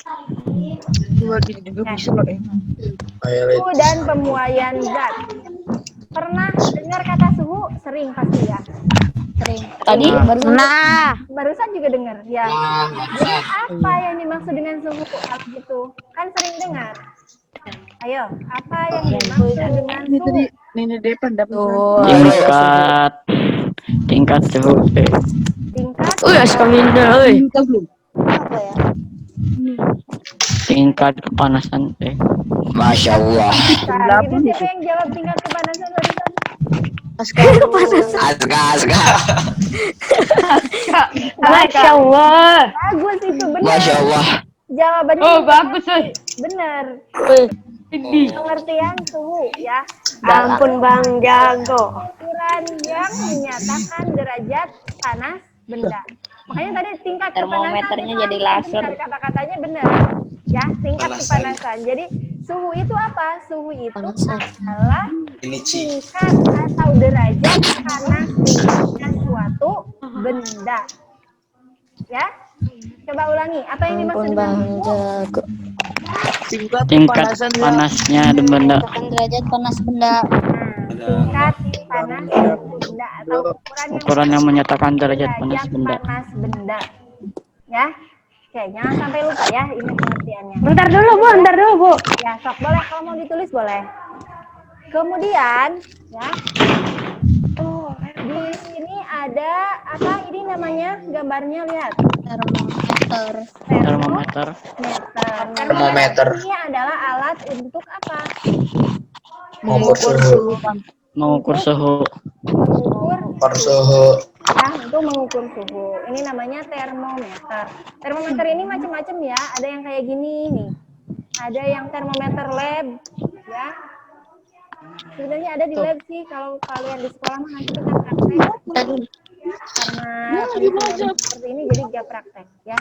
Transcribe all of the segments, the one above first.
Suhu dan pemuaian zat. Pernah dengar kata suhu? Sering pasti ya. Sering. Tadi barusan juga dengar ya. Jadi apa yang dimaksud dengan suhu kalau gitu? Kan sering dengar. Ayo, apa yang dimaksud dengan suhu? Tingkat suhu. Tingkat apa ya? Tingkat kepanasan. Masya Allah. Itu siapa yang jawab tingkat kepanasan barusan? Aska. Masya Allah. Bagus itu benar. Masya Allah. Jawabannya bagus. benar. Ini. Pengertian suhu ya. Ampun Bang Jago. Ukuran yang menyatakan derajat panas benda. Makanya tadi tingkat Termometernya kepanasan jadi laser. Kata-katanya benar. Ya, tingkat kepanasan. Jadi suhu itu apa? Suhu itu adalah tingkat atau derajat panas tingkatnya suatu benda. Ya. Coba ulangi. Apa yang dimaksud dengan suhu? Jago. Tingkat panasnya benda. Derajat panas benda. Tingkat panas benda atau Ukuran yang menyatakan derajat panas benda. Ya. Oke, jangan sampai lupa ya ini pengertiannya. Bentar dulu Bu. Ya, sok boleh kalau mau ditulis boleh. Kemudian, ya. Di sini ada apa ini namanya? Gambarnya lihat. Termometer. Ini adalah alat untuk apa? Mengukur suhu. Mengukur suhu. Ya, untuk mengukur suhu. Ini namanya termometer. Termometer ini macam-macam ya. Ada yang kayak gini nih. Ada yang termometer lab, ya. Sebenarnya ada di lab sih. Kalau kalian di sekolah mah nanti kita praktek. Karena seperti ini jadi gak praktek, ya.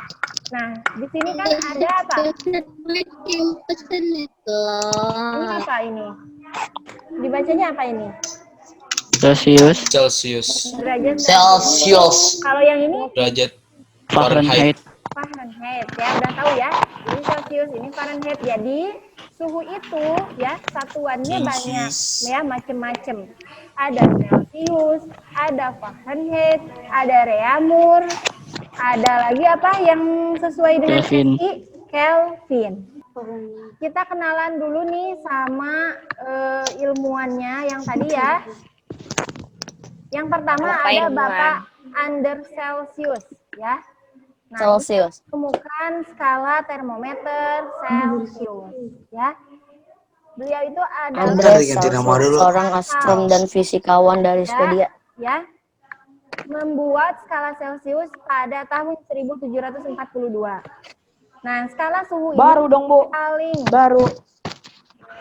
Nah, di sini kan ada apa? Ini apa ini? Dibacanya apa ini? Celsius. Derajat Celsius. Kalau yang ini Derajat Fahrenheit. Fahrenheit, ya udah tahu ya. Ini Celsius, ini Fahrenheit. Jadi suhu itu ya satuannya banyak, ya macam-macam. Ada Celsius, ada Fahrenheit, ada Reaumur, ada lagi apa yang sesuai dengan Kelvin. Kita kenalan dulu nih sama ilmuannya yang tadi ya. Yang pertama ada Bapak Anders Celsius, ya. Nah, Celsius. Temukan skala termometer Celsius, ya. Beliau itu adalah seorang astronom dan fisikawan dari Swedia. Ya. Membuat skala Celsius pada tahun 1742. Nah, skala suhu Baru ini dong, Bu. paling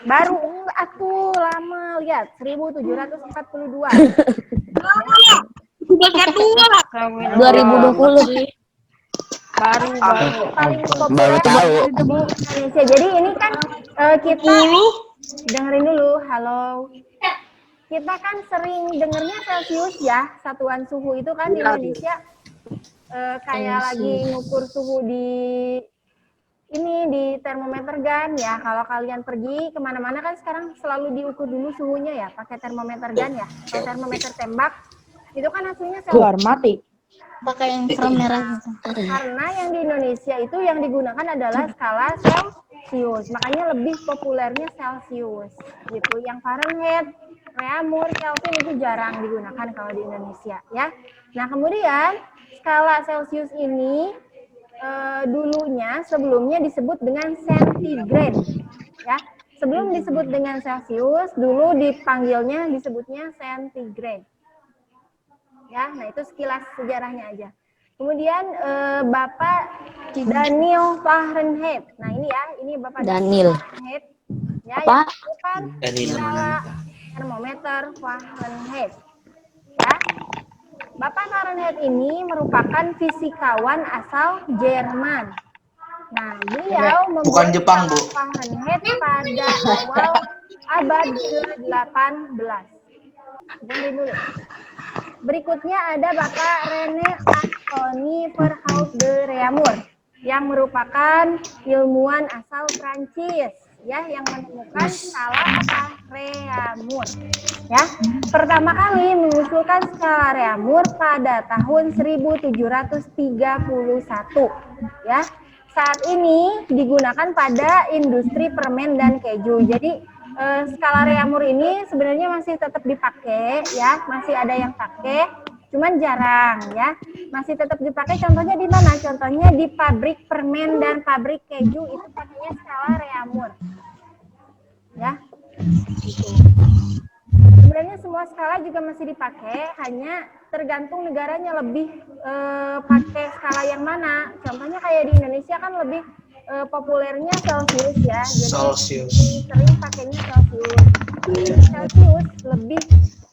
Baru aku lama lihat 1742. 2020. Paling populer Baru tahu. di Indonesia. Jadi ini kan kita dengerin dulu. Halo. Kita kan sering dengernya Celsius ya, satuan suhu itu kan di Indonesia kayak lagi ngukur suhu di termometer gun ya. Kalau kalian pergi kemana-mana kan sekarang selalu diukur dulu suhunya ya, pakai termometer gun ya. Kalau termometer tembak itu kan hasilnya keluar mati. Pakai yang merah. Karena yang di Indonesia itu yang digunakan adalah skala Celsius, makanya lebih populernya Celsius gitu. Yang Fahrenheit, Reaumur, Kelvin itu jarang digunakan kalau di Indonesia ya. Nah kemudian skala Celsius ini sebelumnya disebut dengan centigrade ya. Sebelum disebut dengan Celsius, dulu disebutnya centigrade. Ya, nah itu sekilas sejarahnya aja. Kemudian Bapak Daniel Fahrenheit. Nah ini ya, ini Bapak Daniel Fahrenheit. Ya, apa? Yang skala termometer Fahrenheit. Ya. Bapak Fahrenheit ini merupakan fisikawan asal Jerman. Nah, beliau membuat Jepang, Bu. Fahrenheit pada awal abad ke-18. Tunggu dulu. Berikutnya ada Bapak Rene Anthony Verhoeven de Reaumur. yang merupakan ilmuwan asal Prancis ya, yang menemukan skala apa? Réaumur. Ya, pertama kali mengusulkan skala Réaumur pada tahun 1731 ya. Saat ini digunakan pada industri permen dan keju. Jadi skala Réaumur ini sebenarnya masih tetap dipakai ya, masih ada yang pakai, cuman jarang ya. Masih tetap dipakai, contohnya di mana? Contohnya di pabrik permen dan pabrik keju itu pakainya skala Réaumur. Ya. Sebenarnya semua skala juga masih dipakai, hanya tergantung negaranya lebih pakai skala yang mana. Contohnya kayak di Indonesia kan lebih populernya Celsius ya, jadi sering pakainya Celsius. Celsius lebih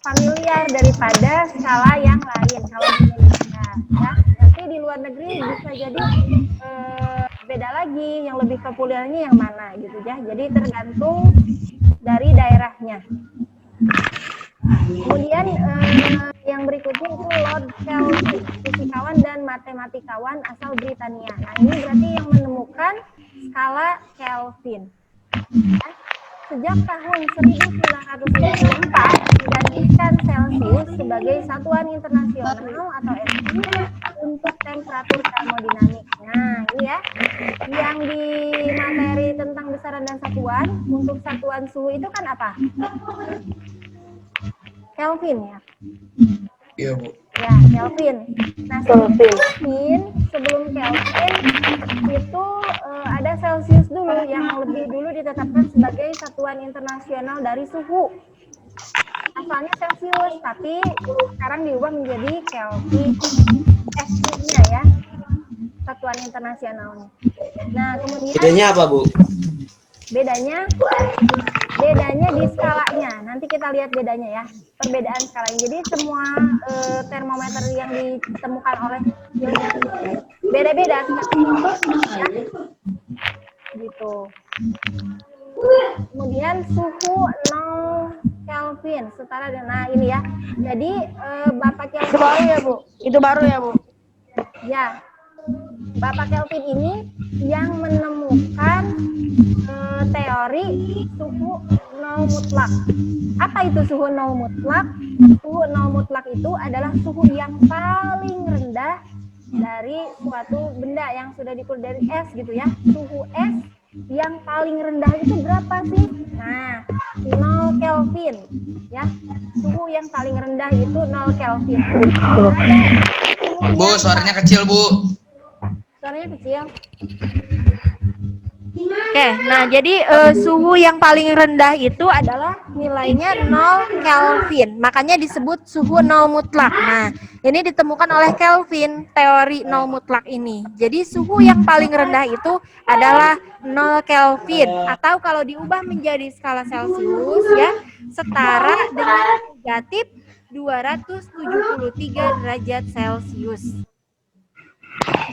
familiar daripada skala yang lain kalau di Indonesia. Ya. Tapi di luar negeri bisa jadi beda lagi, yang lebih populernya yang mana gitu ya. Jadi tergantung dari daerahnya. Kemudian yang berikutnya itu Lord Kelvin, fisikawan dan matematikawan asal Britania. Nah, ini berarti yang menemukan skala Kelvin. Ya. Sejak tahun 1994 digantikan Celsius sebagai satuan internasional atau SI untuk temperatur termodinamik. Nah, ini ya, yang di materi tentang besaran dan satuan, untuk satuan suhu itu kan apa? Kelvin ya. Iya, Bu. Ya, Kelvin. Nah, sebelum Kelvin itu ada Celsius dulu yang lebih dulu ditetapkan sebagai satuan internasional dari suhu. Asalnya Celsius, tapi sekarang diubah menjadi Kelvin. SI-nya ya, satuan internasionalnya. Nah, kemudian Bedanya apa, Bu? bedanya di skalanya. Nanti kita lihat bedanya ya, perbedaan skalanya. Jadi semua termometer yang ditemukan oleh beda-beda ya. Gitu. Kemudian suhu 0 Kelvin setara dengan, nah ini ya. Jadi Bapak Kelvin Itu baru ya, Bu? Itu baru ya, Bu? ya, Bapak Kelvin ini yang menemukan teori suhu nol mutlak. Apa itu suhu nol mutlak? Suhu nol mutlak itu adalah suhu yang paling rendah dari suatu benda yang sudah diukur dari es gitu ya. Suhu es yang paling rendah itu berapa sih? Nah, 0 Kelvin ya. Suhu yang paling rendah itu 0 Kelvin. Bu, suaranya kecil, Bu. Suaranya kecil. Oke, nah jadi suhu yang paling rendah itu adalah nilainya 0 Kelvin. Makanya disebut suhu 0 mutlak. Nah, ini ditemukan oleh Kelvin, teori 0 mutlak ini. Jadi suhu yang paling rendah itu adalah 0 Kelvin. Atau kalau diubah menjadi skala Celsius ya, setara dengan negatif 273 derajat Celcius.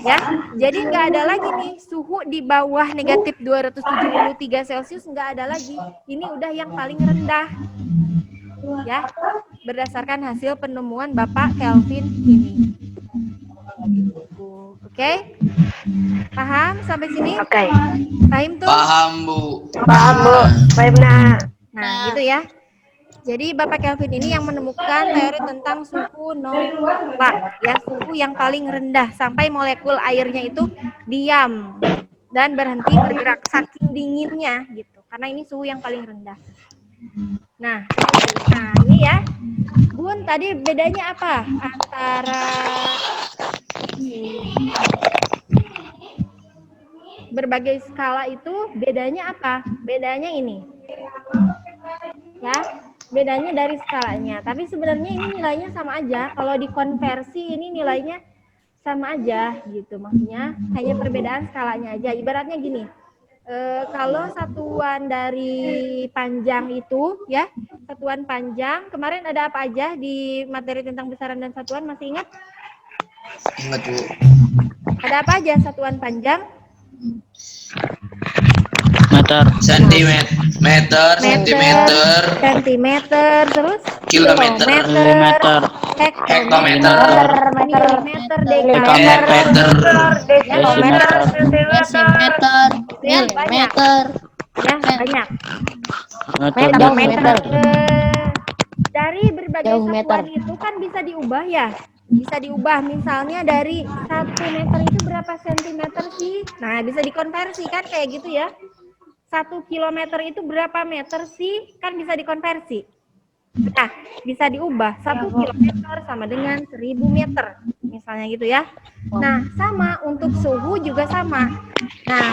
Ya, jadi nggak ada lagi nih suhu di bawah negatif 273 Celcius, nggak ada lagi. Ini udah yang paling rendah. Ya, berdasarkan hasil penemuan Bapak Kelvin ini. Oke? Paham sampai sini? Oke. Paham tuh? Paham, Bu. Paham, Bu. Paham, nah. Nah, gitu ya. Jadi Bapak Kelvin ini yang menemukan teori tentang suhu nol mutlak, ya, suhu yang paling rendah sampai molekul airnya itu diam dan berhenti bergerak saking dinginnya gitu. Karena ini suhu yang paling rendah. Nah ini ya. Bun, tadi bedanya apa antara berbagai skala itu? Bedanya apa? Bedanya ini. Ya. Bedanya dari skalanya, tapi sebenarnya ini nilainya sama aja. Kalau dikonversi ini nilainya sama aja gitu, maksudnya hanya perbedaan skalanya aja. Ibaratnya gini, kalau satuan dari panjang itu ya, satuan panjang, kemarin ada apa aja di materi tentang besaran dan satuan, masih ingat? Ingat, Bu. Ada apa aja satuan panjang? Meter. Sentimeter, terus Kilometer. kilometer, Hektometer. Milimeter, Meter. desimeter, desimeter, Ya, banyak. milimeter, Ya, banyak. meter, Dari berbagai Jauh satuan meter. itu kan bisa diubah ya. Bisa diubah misalnya dari 1 meter itu berapa sentimeter sih? Nah, bisa dikonversi kan kayak gitu ya. 1 kilometer itu berapa meter sih? Kan bisa dikonversi. Nah, bisa diubah 1 kilometer sama dengan 1000 meter. Misalnya gitu ya. Nah, sama untuk suhu juga sama. Nah,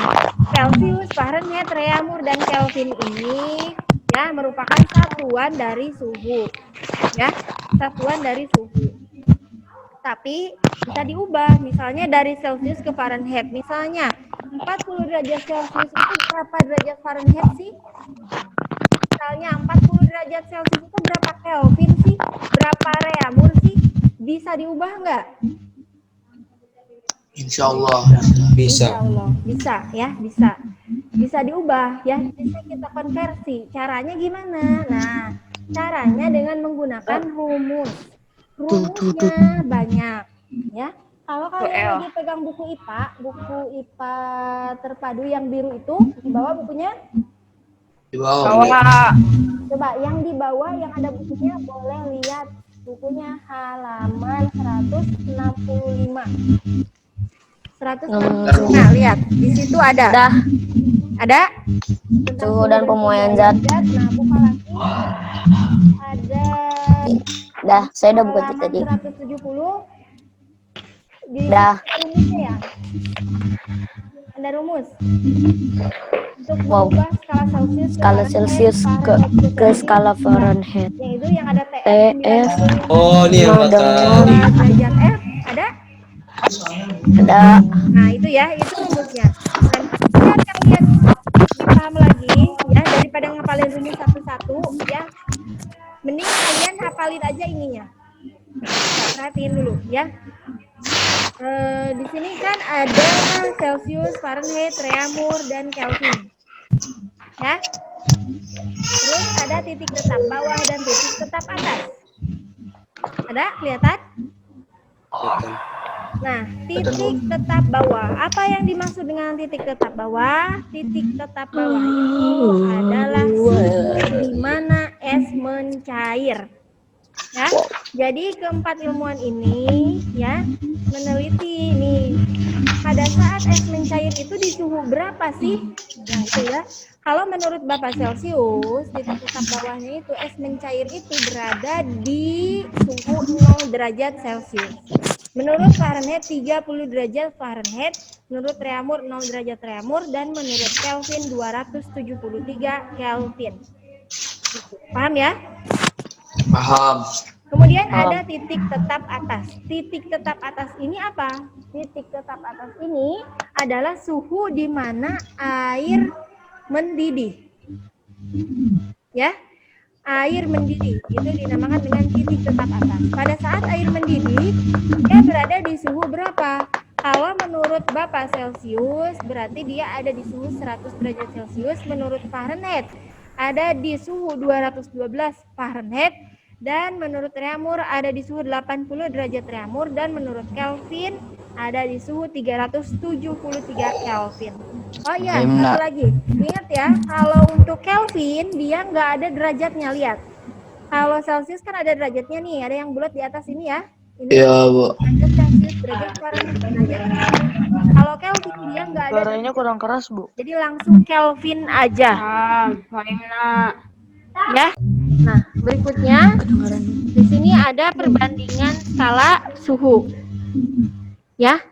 Celcius, Fahrenheit, Reaumur, dan Kelvin ini ya merupakan satuan dari suhu. Ya, satuan dari suhu. Tapi bisa diubah, misalnya dari Celcius ke Fahrenheit. Misalnya 40 derajat Celcius itu berapa derajat Fahrenheit sih? Misalnya 40 derajat Celcius itu berapa Kelvin sih? Berapa Reaumur sih? Bisa diubah nggak? Insya Allah Insya bisa. Allah. Bisa ya, bisa. Bisa diubah ya, bisa kita konversi. Caranya gimana? Nah, caranya dengan menggunakan rumus. Rumusnya banyak ya. Kalau kalian lagi pegang buku IPA terpadu yang biru itu, di bawah bukunya. Di bawah. Coba yang di bawah yang ada bukunya boleh lihat bukunya halaman 165. 165. Nah, lihat di situ ada. Dah, Ada suhu dan pemuaian zat. Nah, buka lagi. Ada Dah, saya udah buka itu halaman tadi. 170. Di Dah. rumusnya ya. Ada rumus. Untuk Wow. mengubah skala Celcius Skala Celcius ke skala Fahrenheit. Yang itu yang ada TF. Oh, ini yang bakal derajat F ada. Ada. Nah, itu ya, itu rumusnya. Dan biar kalian paham lagi ya, daripada ngapalin rumus satu-satu ya, mending kalian hafalin aja ininya. Nah, perhatiin dulu ya. Di sini kan ada Celcius, Fahrenheit, Reaumur, dan Kelvin. Ya. Terus ada titik tetap bawah dan titik tetap atas. Ada? Kelihatan? Nah, titik tetap bawah. Apa yang dimaksud dengan titik tetap bawah? Titik tetap bawah itu adalah di mana es mencair. Ya. Jadi keempat ilmuwan ini ya meneliti nih pada saat es mencair itu di suhu berapa sih? Nah, itu ya. Kalau menurut Bapak Celcius, titik tetap bawahnya itu es mencair itu berada di suhu 0 derajat Celcius. Menurut Fahrenheit 30 derajat Fahrenheit, menurut Reaumur 0 derajat Reaumur, dan menurut Kelvin 273 Kelvin. Paham ya? paham. Kemudian ada titik tetap atas. Titik tetap atas ini apa? Titik tetap atas ini adalah suhu di mana air mendidih. Ya. Air mendidih itu dinamakan dengan titik tetap atas. Pada saat air mendidih, dia berada di suhu berapa? Kalau menurut Bapak Celcius, berarti dia ada di suhu 100 derajat Celcius. Menurut Fahrenheit, ada di suhu 212 Fahrenheit. Dan menurut Reaumur ada di suhu 80 derajat Reaumur. Dan menurut Kelvin ada di suhu 373 Kelvin. Oh iya, satu lagi. Ingat ya, kalau untuk Kelvin dia nggak ada derajatnya, lihat. Kalau Celcius kan ada derajatnya nih, ada yang bulat di atas ini ya. Ini Iya, Bu. derajat Celcius, derajat Fahrenheit, derajat. Kalau Kelvin dia nggak ada. Suaranya kurang keras, Bu. Jadi langsung Kelvin aja. Ya. Nah, berikutnya di sini ada perbandingan skala suhu. Ya.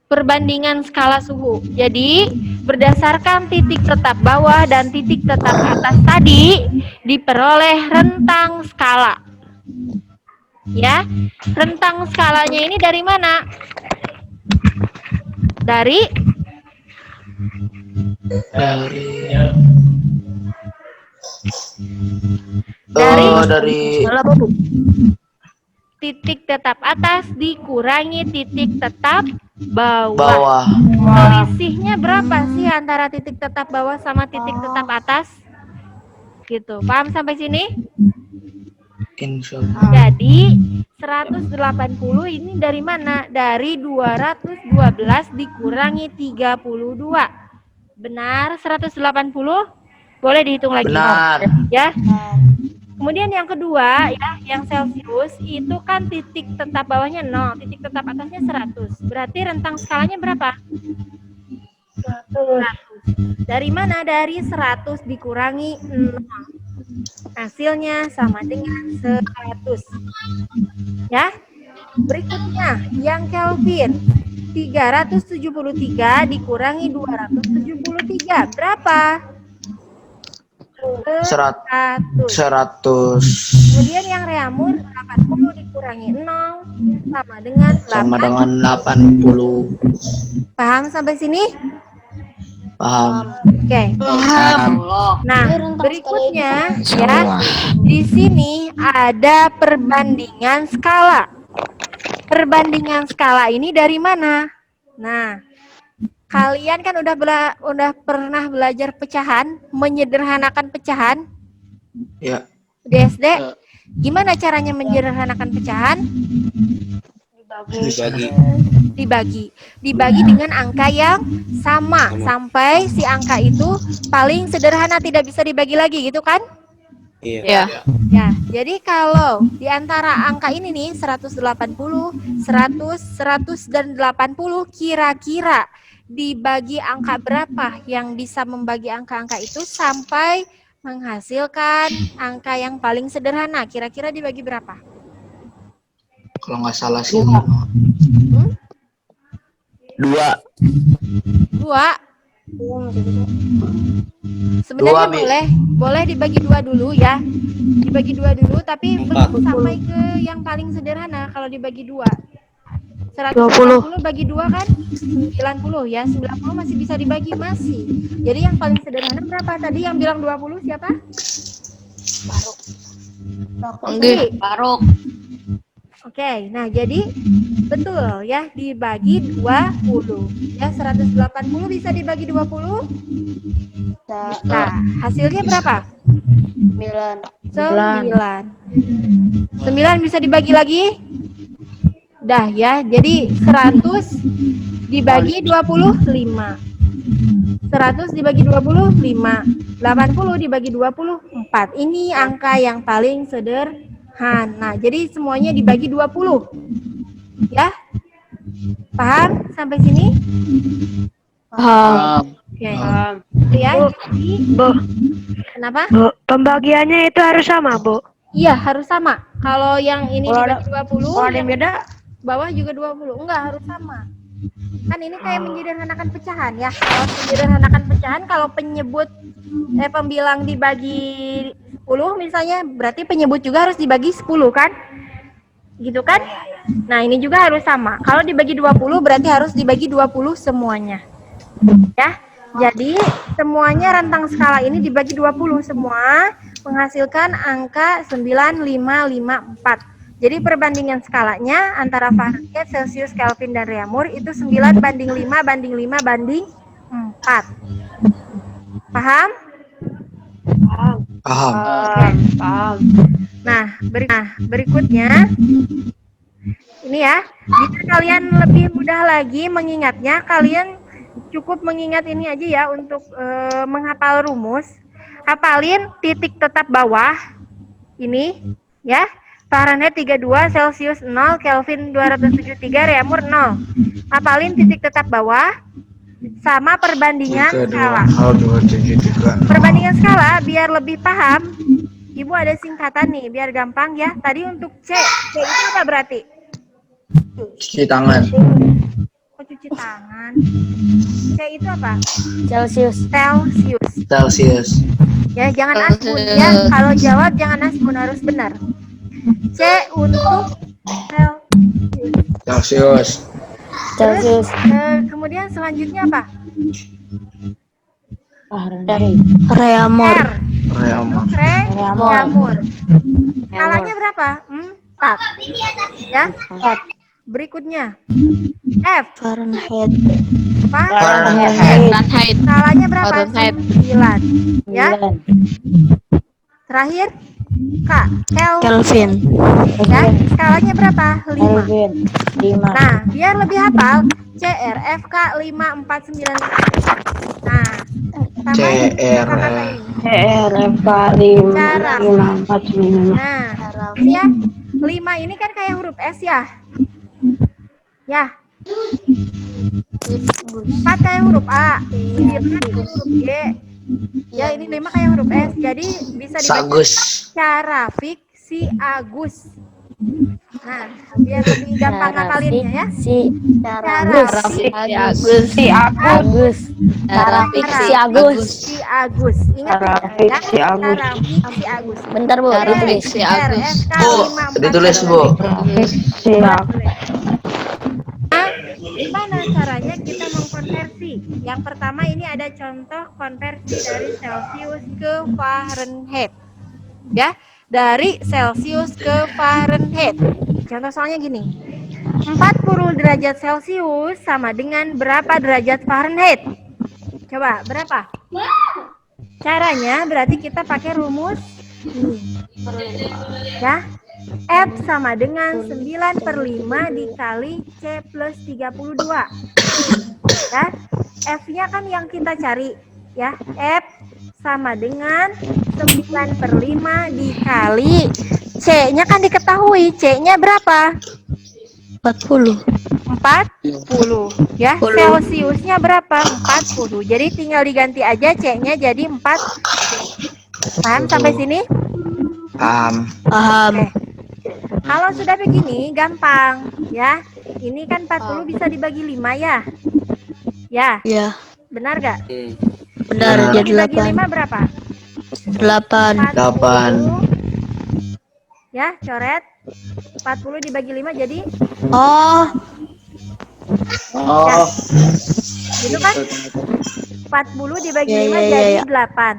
Perbandingan skala suhu. Jadi, berdasarkan titik tetap bawah dan titik tetap atas tadi diperoleh rentang skala. Ya. Rentang skalanya ini dari mana? Dari dari titik tetap atas dikurangi titik tetap bawah. bawah. Selisihnya berapa sih antara titik tetap bawah sama titik tetap atas? Gitu. Paham sampai sini? Insya Allah. Jadi 180 ini dari mana? Dari 212 dikurangi 32. Benar 180? Boleh dihitung lagi. Benar. Ya. Kemudian yang kedua ya, yang Celcius itu kan titik tetap bawahnya 0, titik tetap atasnya 100. Berarti rentang skalanya berapa? 100. Dari mana? Dari 100 dikurangi 0. Hasilnya sama dengan 100. Ya. Berikutnya yang Kelvin. 373 dikurangi 273. Berapa? 100. 100. Kemudian yang Reaumur 80 dikurangi 0 sama dengan 80. Paham sampai sini? Paham. Oke. Nah, berikutnya ya, di sini ada perbandingan skala. Perbandingan skala ini dari mana? Nah, kalian kan udah pernah belajar pecahan, menyederhanakan pecahan Ya. di SD. Gimana caranya menyederhanakan pecahan? Dibagi dengan angka yang sama sampai si angka itu paling sederhana, tidak bisa dibagi lagi, gitu kan? Iya. Ya, jadi kalau di antara angka ini nih 180, 100, 100 dan 80, kira-kira dibagi angka berapa yang bisa membagi angka-angka itu sampai menghasilkan angka yang paling sederhana? Kira-kira dibagi berapa? Kalau nggak salah sih. 2. 2. Sebenarnya Dua, boleh dibagi 2 dulu ya. Dibagi 2 dulu, tapi belum sampai ke yang paling sederhana kalau dibagi 2. 120 bagi 2 kan 90 ya. 90 masih bisa dibagi, masih. Jadi yang paling sederhana berapa? Tadi yang bilang 20 siapa? Faruk. Oke, nah jadi betul ya, dibagi 20. Ya, 180 bisa dibagi 20? Nah, hasilnya berapa? 9. 9 bisa dibagi lagi? Dah ya, jadi 100 dibagi 25. 100 dibagi 25. 80 dibagi 24. Ini angka yang paling sederhana. Nah, jadi semuanya dibagi 20. Ya? Paham sampai sini? Paham. Oke. Ya, jadi kenapa? Bu, pembagiannya itu harus sama, Bu. Iya, harus sama. Kalau yang ini dibagi 20, Kalau ada yang yang beda, bawah juga 20. Enggak, harus sama. Kan ini kayak menyederhanakan pecahan ya. Kalau menyederhanakan pecahan, kalau penyebut pembilang dibagi 10 misalnya, berarti penyebut juga harus dibagi 10 kan? Gitu kan? Nah, ini juga harus sama. Kalau dibagi 20 berarti harus dibagi 20 semuanya. Ya. Jadi, semuanya rentang skala ini dibagi 20 semua menghasilkan angka 9554. Jadi perbandingan skalanya antara Fahrenheit, Celcius, Kelvin, dan Reaumur itu 9 banding 5 banding 5 banding 4. Paham? Paham. paham. Nah, berikutnya ini ya, jika kalian lebih mudah lagi mengingatnya, kalian cukup mengingat ini aja ya untuk menghafal rumus. Hafalin titik tetap bawah ini ya. Fahrenheit 32, Celcius 0, Kelvin 273, Reaumur 0. Hafalin titik tetap bawah sama perbandingan skala. Perbandingan skala biar lebih paham. Ibu ada singkatan nih biar gampang ya. Tadi untuk C itu apa berarti? Cuci tangan. Oh, cuci tangan. C itu apa? Celcius. Celcius. Ya, jangan asbun ya. Kalau jawab jangan asbun, harus benar. C untuk Celcius. Terus kemudian selanjutnya apa? Reaumur. R. Untuk Reaumur. Skalanya berapa? 4. Ya. Berikutnya F. Fahrenheit. Fahrenheit. Skalanya berapa? Fahrenheit. 9. Ya. Terakhir Kak, Kelvin. ya. Skalanya berapa? 5. Kelvin. 5. Nah, biar lebih hafal, CRFK 549. Nah, tambahin kata-kata ini. CRFK Cara. 549. Nah, ini ya. 5 ini kan kayak huruf S ya. Ya. 4 kayak huruf A, 9 kayak huruf G. Ya, ini 5 kayak huruf S. Jadi bisa dibaca Sagus. cara fiksi Agus. Nah, biar lebih gampang ngapalinnya ya. Cara Fiksi Agus. Cara fiksi Agus. Si Agus. Ingat Cara ya? fiksi Agus. Cara fiksi Agus. Bentar, Bu, Cara ditulis. fiksi Agus. RFK Bu, 549. ditulis, Bu. Fiksi Agus. Nah, gimana caranya kita mengkonversi? Yang pertama ini ada contoh konversi dari Celcius ke Fahrenheit. Ya, dari Celcius ke Fahrenheit. Contoh soalnya gini. 40 derajat Celcius sama dengan berapa derajat Fahrenheit? Coba, berapa? Caranya berarti kita pakai rumus ini. Ya. F sama dengan 9/5 dikali C plus 32. Ya. F-nya kan yang kita cari. Ya. F sama dengan 9/5 dikali C-nya kan diketahui. C-nya berapa? 40. 40. Ya. Celciusnya berapa? 40. Jadi tinggal diganti aja C-nya jadi 4. Paham sampai sini? Paham. Paham. Oke. Kalau sudah begini gampang ya. Ini kan 40 bisa dibagi 5 ya. Ya, Ya, benar gak? benar. Jadi Dibagi 8. 5 berapa? 8. 40. Ya, coret. 40 dibagi 5 jadi Oh, Oh, gitu kan? 40 dibagi Ya, 5 ya, ya, jadi ya. 8.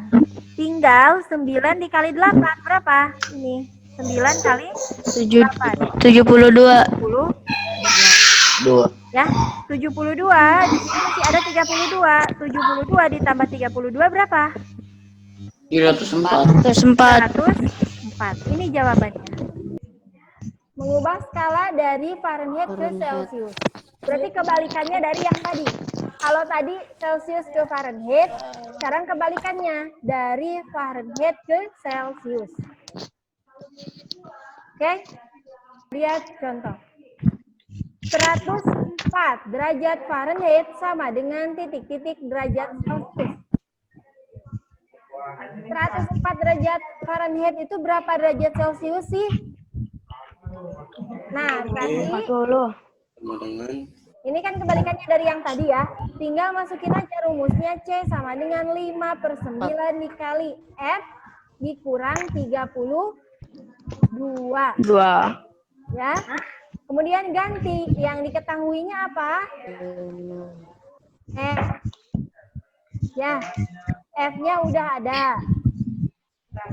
Tinggal 9 dikali 8 berapa? Ini 9 kali 8. 72. 10 2. ya. 72 di sini masih ada 32. 72 ditambah 32 berapa? 304. 104. 104. Ini jawabannya. Mengubah skala dari Fahrenheit ke Celcius. Berarti kebalikannya dari yang tadi. Kalau tadi Celcius ke Fahrenheit, sekarang kebalikannya dari Fahrenheit ke Celcius. Oke? Lihat contoh. 104 derajat Fahrenheit sama dengan titik-titik derajat Celcius. 104 derajat Fahrenheit itu berapa derajat Celcius sih? Nah, berarti 40. ini kan kebalikannya dari yang tadi ya. Tinggal masukin aja rumusnya C sama dengan 5/9 dikali F dikurang 32. 2. Ya. Kemudian ganti. Yang diketahuinya apa? F. Ya. F-nya udah ada.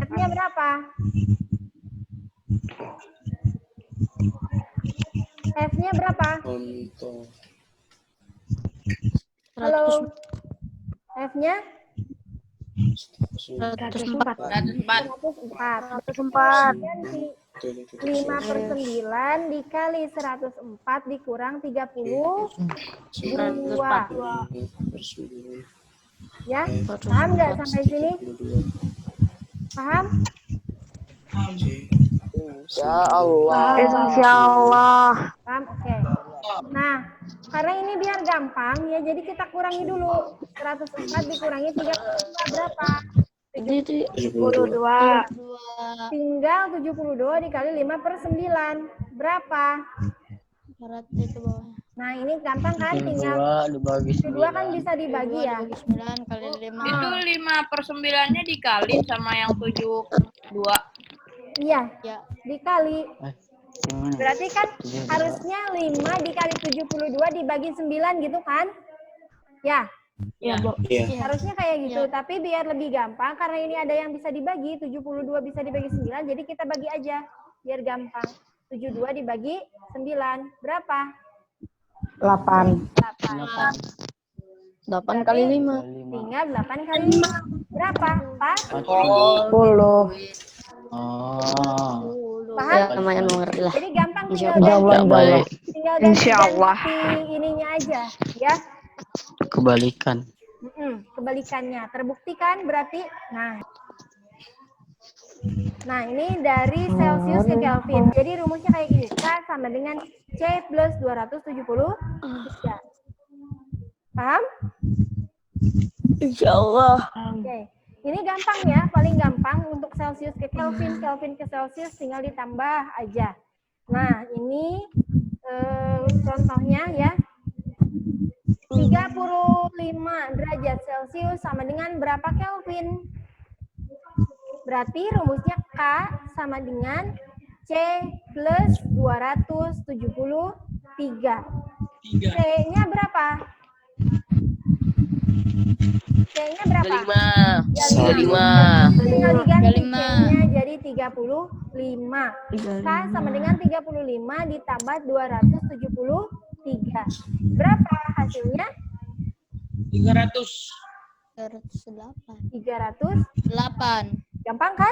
F-nya berapa? F-nya berapa? Halo. F-nya 104. 104. 104. Ganti 5/9 dikali 104 dikurang 32. Ya, paham nggak sampai sini? Paham? Insya Allah. Paham? Oke. Nah, karena ini biar gampang ya, jadi kita kurangi dulu. 104 dikurangi 32 berapa? 72. Tinggal 72 dikali 5/9. Berapa? Nah, ini gampang kan? Tinggal 72 kan bisa dibagi ya. 9 kali 5. Itu 5/9-nya dikali sama yang 72. Iya, Ya. dikali. Berarti kan harusnya 5 dikali 72 dibagi 9 gitu kan? Ya, Ya, Bu. harusnya kayak gitu. Tapi biar lebih gampang, karena ini ada yang bisa dibagi, 72 bisa dibagi 9, jadi kita bagi aja. Biar gampang. 72 dibagi 9. Berapa? 8. 8. 8 kali 5. Tinggal 8 kali 5. Berapa? 4? 10. Oh. Paham? Ya, lumayan mengerti lah. Jadi gampang Insya tinggal Allah. ganti, Baik. tinggal Insya Allah. ganti ininya aja, ya. Kebalikan. Kebalikannya terbuktikan berarti. Nah, ini dari Celsius ke Kelvin. Jadi rumusnya kayak gini. K sama dengan C plus 273. Paham? Insya Allah. Oke. Ini gampang ya, paling gampang untuk Celsius ke Kelvin, Kelvin ke Celsius tinggal ditambah aja. Nah, ini contohnya ya. 35 derajat Celsius sama dengan berapa Kelvin? Berarti rumusnya K sama dengan C plus 273. C-nya berapa? C-nya berapa? 35. Tinggal diganti 35. C-nya jadi 35. K sama dengan 35 ditambah 273. Berapa hasilnya? 308. Gampang kan?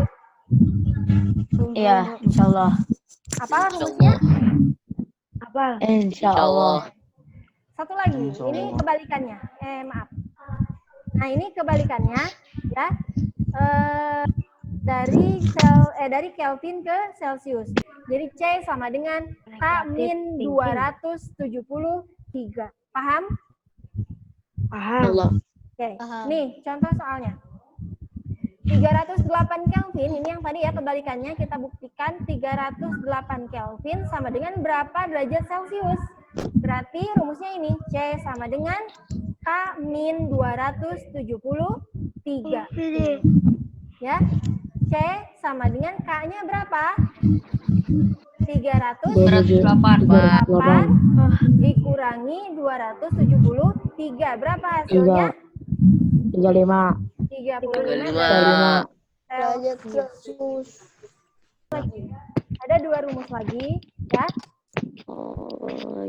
Iya, insya Allah. Apa rumusnya? Insya Allah. Satu lagi, ini kebalikannya. Maaf. Nah, ini kebalikannya ya. Dari Kelvin ke Celsius. Jadi C sama dengan K min 273. Paham? Allah. Oke. Nih, contoh soalnya. 308 Kelvin, ini yang tadi ya kebalikannya, kita buktikan 308 Kelvin sama dengan berapa derajat Celsius. Berarti rumusnya ini, C sama dengan K min 273. Ya, C sama dengan K-nya berapa? 308 dikurangi 273. Berapa hasilnya? 35. 35 Celsius. Ada dua rumus lagi ya.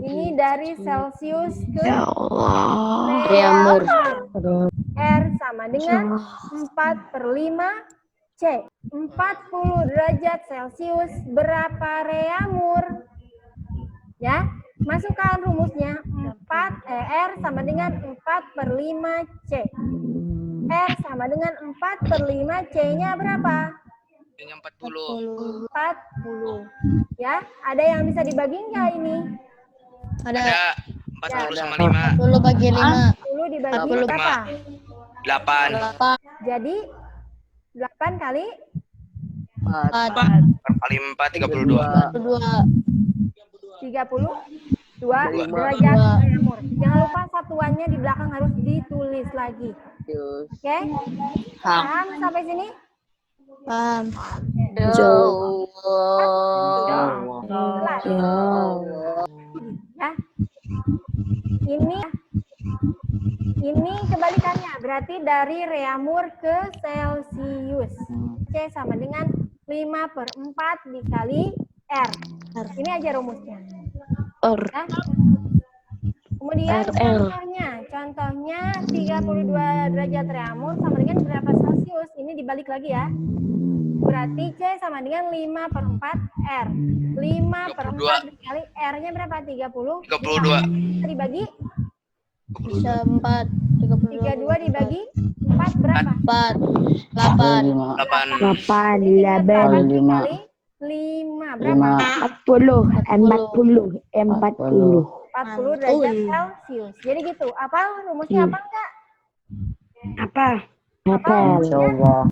Ini dari Celsius ke Reaumur. R sama dengan 4/5 C. 40 derajat Celsius berapa reaumur? Ya, masukkan rumusnya. R sama dengan 4/5 C. R sama dengan 4/5 C-nya berapa? 40. 40. Ya, ada yang bisa dibagi nggak ini? Ada 40 sama 5. 10 bagi 5. 10 dibagi 40. berapa? 8. Jadi 8 kali 4. Kali 4 32. 32 derajat reaumur. Jangan lupa satuannya di belakang harus ditulis lagi. Oke? Paham sampai sini? Paham. Jelas. Ya. Ini kebalikannya, berarti dari reaumur ke Celsius. C sama dengan 5/4 dikali R. Ini aja rumusnya. Ya. Kemudian contohnya 32 derajat reaumur sama dengan berapa Celsius? Ini dibalik lagi ya. Berarti C sama dengan 5/4 R. 5/4 dikali R-nya berapa? 30. 32. Dibagi Bisa 4. 32 dibagi 4 berapa? 4. 8. 8. 8 dikali 5 berapa? 40 derajat Celsius. Jadi gitu. Apa rumusnya apa enggak? Apa? Apa rumusnya?